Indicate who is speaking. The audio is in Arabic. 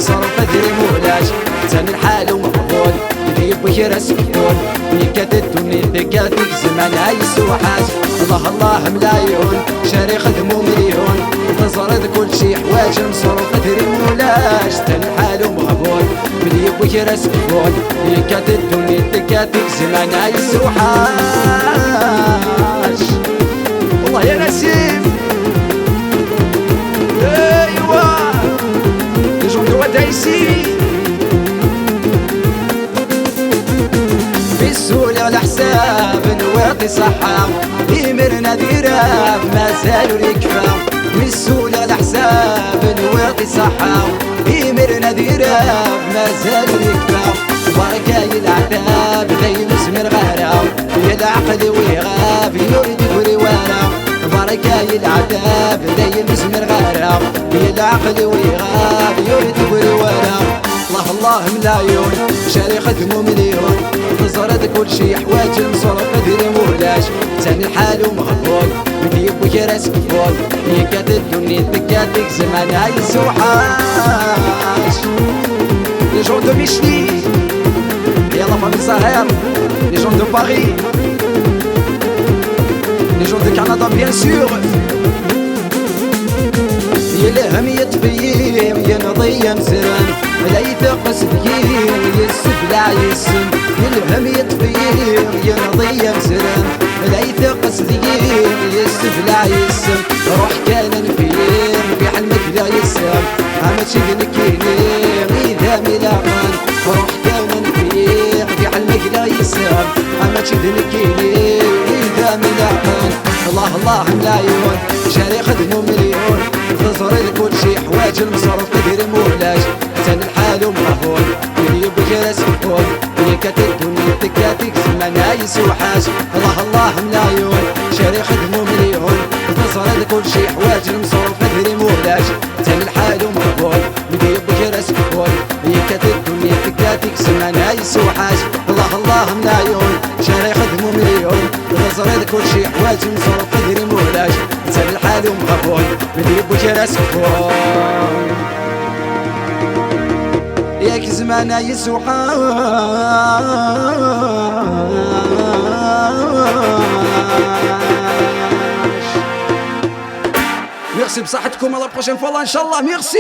Speaker 1: المصروف ادري مولاش تاني الحال ومقبول يديب بخير السكون ويكاد الدنيا ذكاتك زمان عايز وحاج الله الله ملايون شاري خدمو مليون تزرد كل شي حوايج المصروف ادري مولاش تاني الحال ومقبول يديب بخير السكون ويكاد الدنيا ذكاتك زمان عايز وحاج والله يا نسيم ايوا الجهد ودايسي في السول على حساب نواطي صحة يمرنا ديراب ما زالوا يكفى في السول على حساب نواطي صحة يمرنا ديراب ما زالوا يكفى بركاي العذاب زي مسمر غارة يا العقل ويغاب يريد يقولي وانا بركاي العذاب زي مسمر غارة يا العقل ويغاب يريد يقولي وانا الله الله ملايون شاري خدمو مليون تزرد كل شي حوايج المصروف ادري مولاش تاني الحال ومغفول بديب وكراس كفول يكاد الدنيا ذكاتك زمان عايز وحاش لي جون دو ميشلي يلا فامي ساهر لي جون دو باري لي جون دو كندا بيان سور يلهم يطفيم ينضي مسران لا يثق سديم يسفلع يسم يلهم يطفيم ينضي مسران لا يثق سديم يسفلع يسم روح كان نفيم في حلمك لا يسم عم تشد الكريم إذا ملاقان روح كان نفيم في حلمك لا يسم عم تشد الكريم إذا ملاقان الله الله ملايون شاري خدمو مليون تزرد كل شي حوايج المصروف تدري مولاش تاني الحال ومغفول يديب بخير سكون يكاد الدنيا ذكاتك زمان عايز وحاش الله الله ملايون شاري خدمو مليون تزرد كل شي حوايج المصروف تدري مولاش تاني الحال ومغفول يديب بخير سكون يكاد الدنيا ذكاتك زمان عايز وحاش الله الله ملايون شاري خدمو مليون تزرد كل شي حوايج المصروف تدري مولاش تاني الحال ومغفول يديب بخير سكون ياك زمان يسوحاش. ميرسي بصحتكم، à la prochaine fois ان شاء الله. ميرسي.